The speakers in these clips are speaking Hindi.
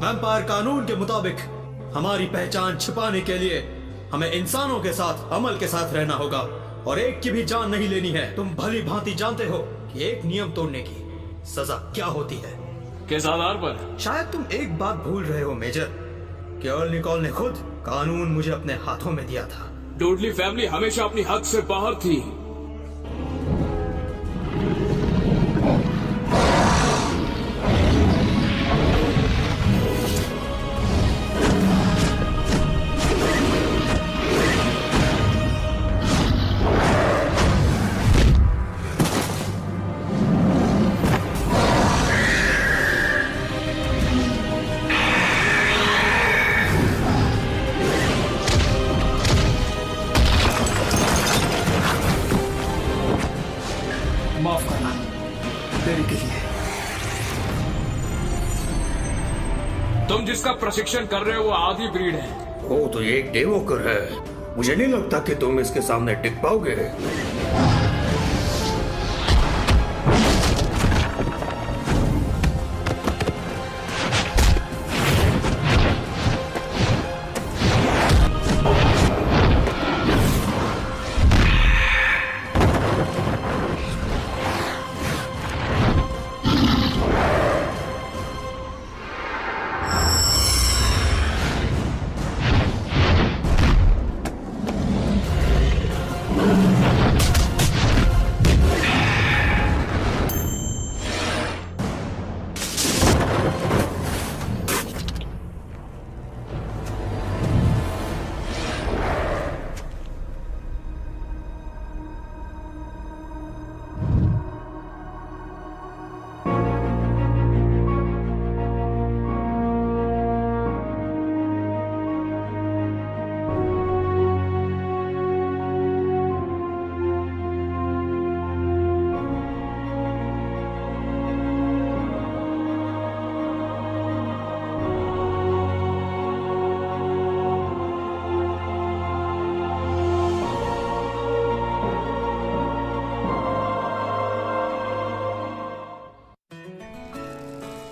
वैम्पायर कानून के मुताबिक हमारी पहचान छिपाने के लिए हमें इंसानों के साथ अमल के साथ रहना होगा और एक की भी जान नहीं लेनी है। तुम भली भांति जानते हो कि एक नियम तोड़ने की सजा क्या होती है। किस आधार पर? शायद तुम एक बात भूल रहे हो मेजर, केवल निकोल ने खुद कानून मुझे अपने हाथों में दिया था। डुडली फैमिली हमेशा अपनी हद से बाहर थी। तुम जिसका प्रशिक्षण कर रहे हो वो आधी ब्रीड है। वो तो ये एक डेवोकर है। मुझे नहीं लगता कि तुम इसके सामने टिक पाओगे।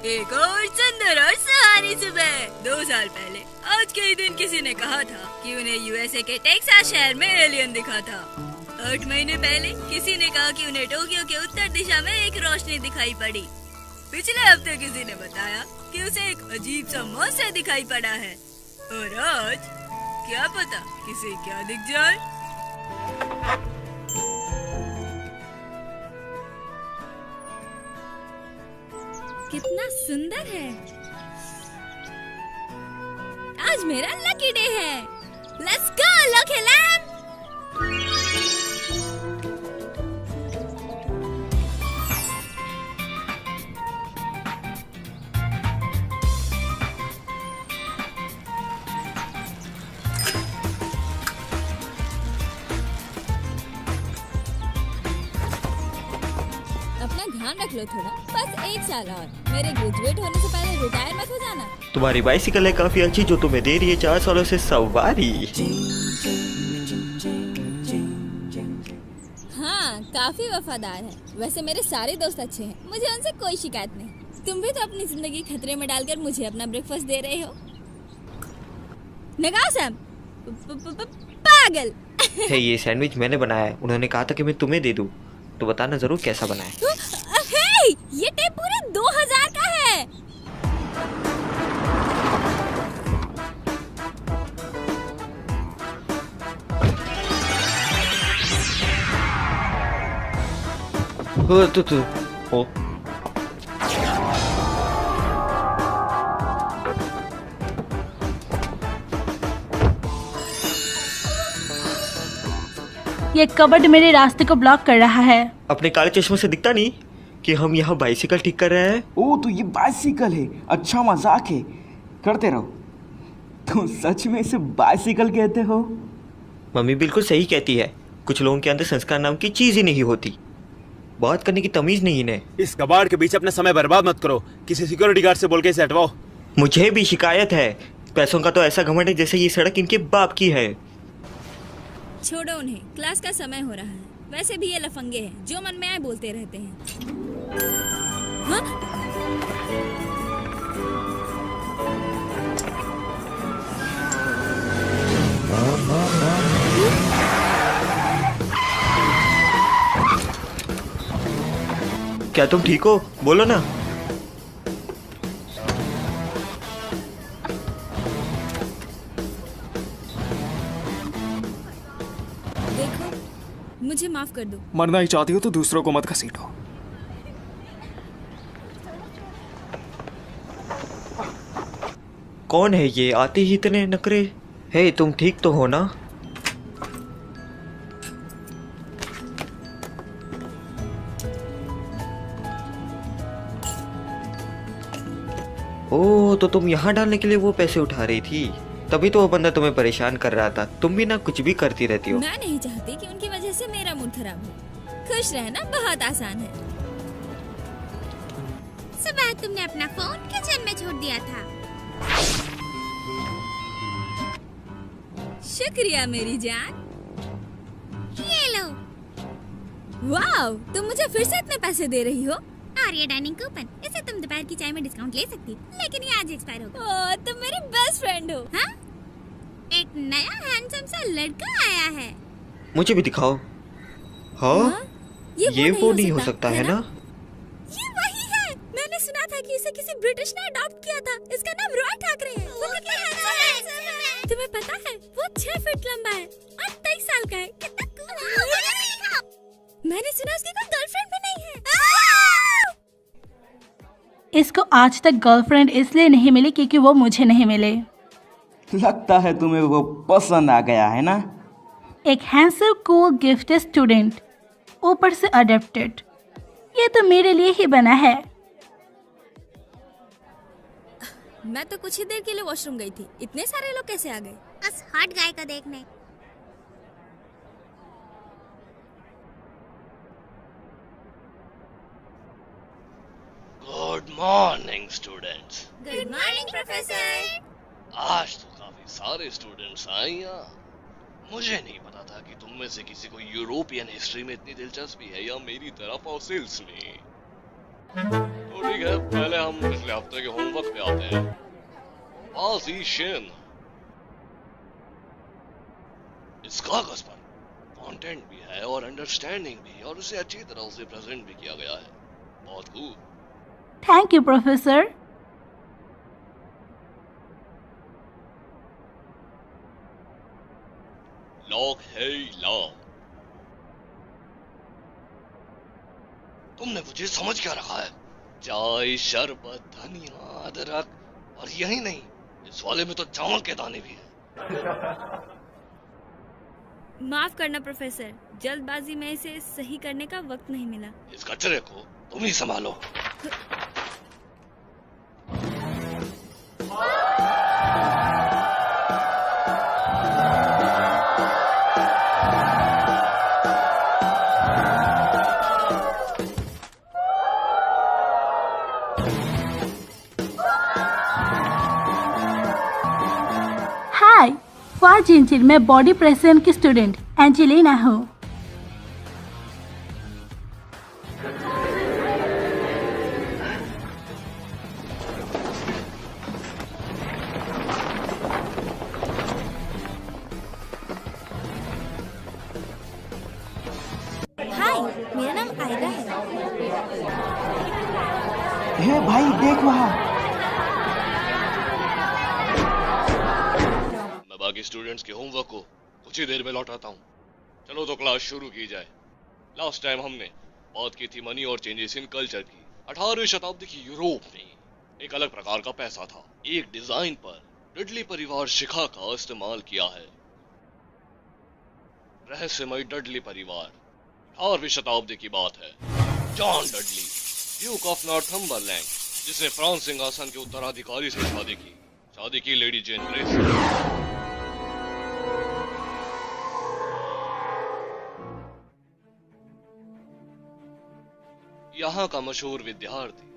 एक और सुंदर और सुहानी सुबह 2 साल पहले आज के ही दिन किसी ने कहा था कि उन्हें यूएसए के टेक्सास शहर में एलियन दिखा था। 8 महीने पहले किसी ने कहा कि उन्हें टोक्यो के उत्तर दिशा में एक रोशनी दिखाई पड़ी। पिछले हफ्ते किसी ने बताया कि उसे एक अजीब सा मॉन्स्टर दिखाई पड़ा है और आज क्या पता किसे क्या दिख जाए। कितना सुंदर है। आज मेरा लकी डे है। Let's go lucky lamp. अपना ध्यान रख लो थोड़ा, बस 1 साल और। मेरे ग्रेजुएट होने से पहले रिटायर मत हो जाना। तुम्हारी बाइसिकल है काफी अच्छी जो तुम्हें दे रही है 4 सालों से सवारी। हाँ, काफी वफादार है। वैसे मेरे सारे दोस्त अच्छे हैं, मुझे उनसे कोई शिकायत नहीं। तुम भी तो अपनी जिंदगी खतरे में डालकर मुझे अपना ब्रेकफास्ट दे रहे हो। नगाओ सैम, पागल। है ये सैंडविच मैंने बनाया है। उन्होंने कहा था कि मैं तुम्हें दे दूं, तो बताना जरूर कैसा बना है। ये टेप पूरे 2000 का है। ओ ये कबर्ड मेरे रास्ते को ब्लॉक कर रहा है। अपने काले चश्मों से दिखता नहीं कि हम यहाँ बाइसिकल ठीक कर रहे हैं। ओ तो ये बाइसिकल है। अच्छा मजाक है, करते रहो। तुम सच में इसे बाइसिकल कहते हो? मम्मी बिल्कुल सही कहती है। कुछ लोगों के अंदर संस्कार नाम की चीज ही नहीं होती। बात करने की तमीज नहीं इन्हें। इस कबाड़ के बीच अपना समय बर्बाद मत करो। किसी सिक्योरिटी गार्ड से बोल के इसे हटवाओ। मुझे भी शिकायत है। पैसों का तो ऐसा घमंड है जैसे ये सड़क इनके बाप की है। छोड़ो उन्हें, क्लास का समय हो रहा है। वैसे भी ये लफंगे हैं, जो मन में आए बोलते रहते हैं। हाँ? क्या तुम ठीक हो? बोलो ना। देखो, मुझे माफ कर दो। मरना ही चाहती हो तो दूसरों को मत घसीटो। कौन है ये? आते ही इतने नखरे। हे, तुम ठीक तो हो ना? ओह, तो तुम यहाँ डालने के लिए वो पैसे उठा रही थी, तभी तो वो बंदा तुम्हें परेशान कर रहा था। तुम भी ना कुछ भी करती रहती हो। मैं नहीं चाहती कि उनकी वजह से मेरा मूड खराब हो। खुश रहना बहुत आसान है। सुबह तुमने अपना फोन किचन में छोड़ दिया था। शुक्रिया मेरी जान। ये लो। वाओ, तुम मुझे फिर से इतने पैसे दे रही हो? और ये डाइनिंग कूपन, इसे तुम दोपहर की चाय में डिस्काउंट ले सकती, लेकिन ये आज एक्सपायर हो गया। ओह, तुम मेरी बेस्ट फ्रेंड हो। हाँ? एक नया हैंडसम सा लड़का आया है। मुझे भी दिखाओ। हाँ? ये वो नहीं हो सकता है ना? ये वही है। मैंने सुना था कि इसे किसी ब्रिटिश ने अडॉप्ट किया था। इसका नाम रॉय ठाकरे है। वो कितना हैंडसम है। तुम्हें पता है वो 6 फीट लंबा है और 23 साल का है। कितना कूल है। मैंने सुना उसकी कोई गर्लफ्रेंड भी नहीं है। इसको आज तक गर्लफ्रेंड इसलिए नहीं मिली क्योंकि वो मुझे नहीं मिले। लगता है तुम्हें वो पसंद आ गया है ना? एक हैंडसम कूल गिफ्टेड स्टूडेंट, ऊपर से अडॉप्टेड। ये तो मेरे लिए ही बना है। मैं तो कुछ ही देर के लिए वॉशरूम गई थी। इतने सारे लोग कैसे आ गए? बस हॉट गाय को देखने। Good morning students. Good morning professor. आज तो काफी सारे स्टूडेंट्स आए यहाँ। मुझे नहीं पता था कि तुम में से किसी को यूरोपियन हिस्ट्री में इतनी दिलचस्पी है या मेरी तरह फॉसिल्स में। तो ठीक है, पहले हम पिछले हफ्ते के होमवर्क पे आते हैं। पाजीशन। इस कागज पर कंटेंट भी है और अंडरस्टैंडिंग भी, और उसे अच्छी तरह से प्रेजेंट भी किया गया है। बहुत खूब। Thank you professor. लॉक है लॉक। तुमने मुझे समझ क्या रखा है? चाय, शरबत, धनिया, अदरक, और यही नहीं, इस वाले में तो चावल के दाने भी हैं। माफ करना प्रोफेसर, जल्दबाजी में इसे सही करने का वक्त नहीं मिला। इस कचरे को तुम ही संभालो। हाय, फाजिंचिल, मैं बॉडी प्रेजेंट की स्टूडेंट एंजेलिना हूँ। हाय, मेरा नाम आयरा है। हे भाई, देख वहाँ। मैं बाकी स्टूडेंट्स के होमवर्क को कुछ ही देर में लौटाता हूँ। चलो तो क्लास शुरू की जाए। लास्ट टाइम हमने बात की थी मनी और चेंजेस इन कल्चर की। 18वीं शताब्दी की यूरोप में एक अलग प्रकार का पैसा था। एक डिजाइन पर डडली परिवार शिखा का इस्तेमाल किया है। रहस्यमय डडली परिवार। 18वीं शताब्दी की बात है। John Dudley, Duke of Northumberland, जिसने फ्रांस सिंहासन के उत्तराधिकारी से शादी की लेडी जेन ग्रेस। यहाँ का मशहूर विद्यार्थी,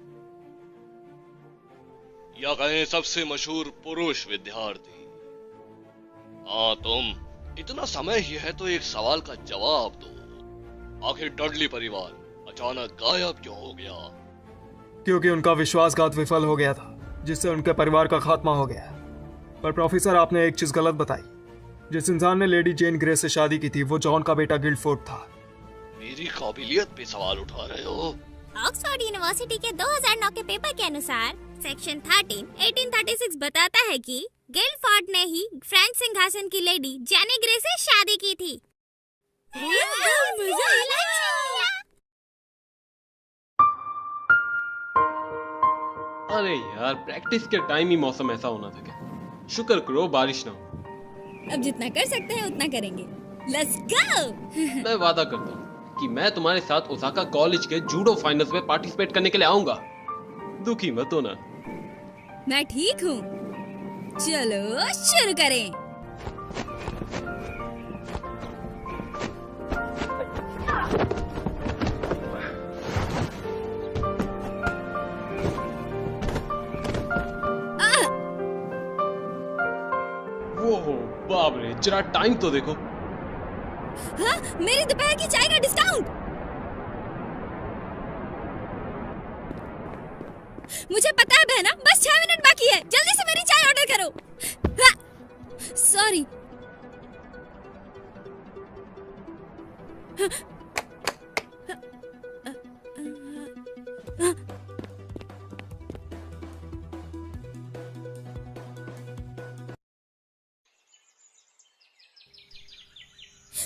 या कहें सबसे मशहूर पुरुष विद्यार्थी। हाँ तुम, इतना समय ही है तो एक सवाल का जवाब दो। आखिर डडली परिवार अचानक गायब क्यों हो गया? क्योंकि उनका विश्वासघात विफल हो गया था, जिससे उनके परिवार का खात्मा हो गया। पर प्रोफेसर, आपने एक चीज गलत बताई। जिस इंसान ने लेडी जेन ग्रे से शादी की थी वो जॉन का बेटा गिल्डफोर्ड था। मेरी काबिलियत पे सवाल उठा रहे हो? ऑक्सफोर्ड यूनिवर्सिटी के 2009 के पेपर के अनुसार सेक्शन 13 1836 बताता है कि गिल्डफोर्ड ने ही फ्रेंच सिंहासन की लेडी जेनी ग्रे से शादी की थी। अरे यार, प्रैक्टिस के टाइम ही मौसम ऐसा होना था क्या? शुक्र करो बारिश ना हो। अब जितना कर सकते हैं उतना करेंगे। Let's go. मैं वादा करता हूँ कि मैं तुम्हारे साथ ओसाका कॉलेज के जूडो फाइनल्स में पार्टिसिपेट करने के लिए आऊंगा। दुखी मत होना। मैं ठीक हूँ। चलो शुरू करें। ओहो बाप रे, जरा टाइम तो देखो। हाँ, मेरी दोपहर की चाय का डिस्काउंट। मुझे पता है बहना, बस 6 मिनट बाकी है। जल्दी से मेरी चाय ऑर्डर करो। हाँ, सॉरी।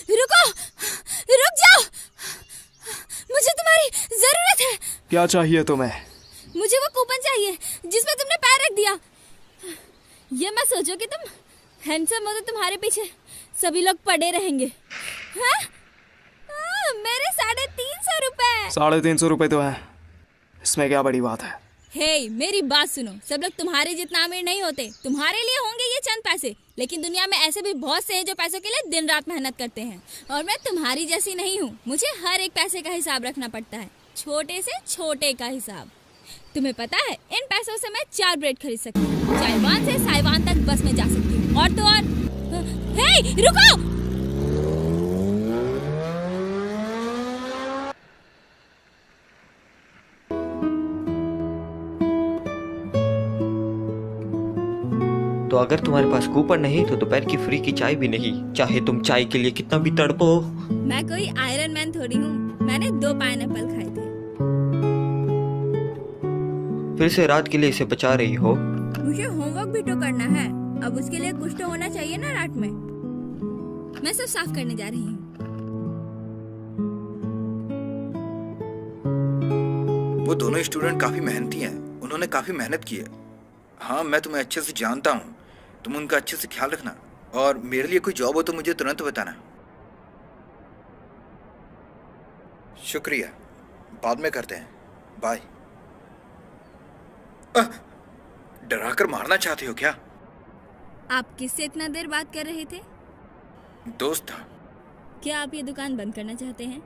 रुको, रुक जाओ। मुझे तुम्हारी जरूरत है। क्या चाहिए तुम्हें? मुझे वो कूपन चाहिए जिसमें तुमने पैर रख दिया। ये मत सोचो कि तुम हैंडसम हो तो तुम्हारे पीछे सभी लोग पड़े रहेंगे। हाँ? मेरे 350 रुपए। 350 रुपए तो है, इसमें क्या बड़ी बात है? हे, मेरी बात सुनो। सब लोग तुम्हारे जितना अमीर नहीं होते। तुम्हारे लिए होंगे ये चंद पैसे, लेकिन दुनिया में ऐसे भी बहुत से हैं जो पैसों के लिए दिन रात मेहनत करते हैं। और मैं तुम्हारी जैसी नहीं हूँ। मुझे हर एक पैसे का हिसाब रखना पड़ता है, छोटे से छोटे का हिसाब। तुम्हें पता है, इन पैसों से मैं 4 ब्रेड खरीद सकती हूँ। चाइवान से साइवान तक बस में जा सकती हूँ। और तो और, हे, रुको। तो अगर तुम्हारे पास कूपन नहीं तो दोपहर की फ्री की चाय भी नहीं, चाहे तुम चाय के लिए कितना भी तड़पो। मैं कोई आयरन मैन थोड़ी हूँ। मैंने 2 पाइनएप्पल खाए थे। फिर से रात के लिए इसे बचा रही हो। मुझे होमवर्क भी तो करना है। अब उसके लिए कुछ तो होना चाहिए ना रात में। मैं सब साफ करने जा रही हूँ। वो दोनों स्टूडेंट काफी मेहनती हैं। उन्होंने काफी मेहनत की है। हाँ, मैं तुम्हें अच्छे से जानता हूँ। तुम उनका अच्छे से ख्याल रखना, और मेरे लिए कोई जॉब हो तो मुझे तुरंत बताना। शुक्रिया, बाद में करते हैं। बाय। डराकर मारना चाहते हो क्या? आप किससे इतना देर बात कर रहे थे? दोस्त था। क्या आप ये दुकान बंद करना चाहते हैं?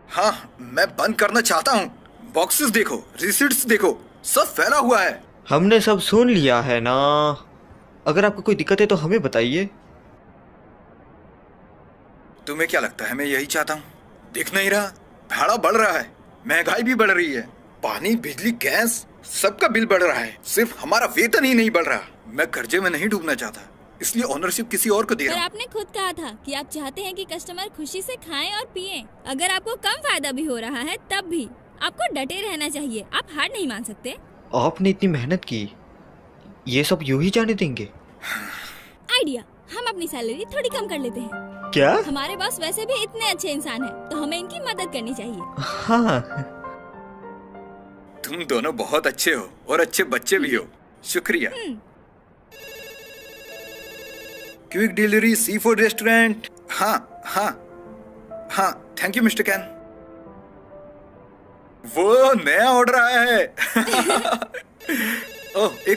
हाँ, मैं बंद करना चाहता हूँ। बॉक्सेस देखो, रिसीट्स देखो, सब फैला हुआ है। हमने सब सुन लिया है ना। अगर आपको कोई दिक्कत है तो हमें बताइए। तुम्हें क्या लगता है मैं यही चाहता हूँ? दिख नहीं रहा? भाड़ा बढ़ रहा है, महंगाई भी बढ़ रही है, पानी, बिजली, गैस, सबका बिल बढ़ रहा है। सिर्फ हमारा वेतन ही नहीं बढ़ रहा। मैं कर्जे में नहीं डूबना चाहता, इसलिए ओनरशिप किसी और को दे रहा हूँ। पर आपने खुद कहा था कि आप चाहते हैं कि कस्टमर खुशी से खाएं और पिएं। अगर आपको कम फायदा भी हो रहा है तब भी आपको डटे रहना चाहिए। आप हार नहीं मान सकते। आपने इतनी मेहनत की, ये सब यूं ही जाने देंगे? आइडिया, हम अपनी सैलरी थोड़ी कम कर लेते हैं। क्या? हमारे बॉस वैसे भी इतने अच्छे इंसान हैं, तो हमें इनकी मदद करनी चाहिए। हाँ। तुम दोनों बहुत अच्छे हो और अच्छे बच्चे भी हो। शुक्रिया। Quick delivery sea food restaurant. हाँ हाँ हाँ, थैंक यू मिस्टर कैन। वो नया ऑर्डर आया है। ओह, एक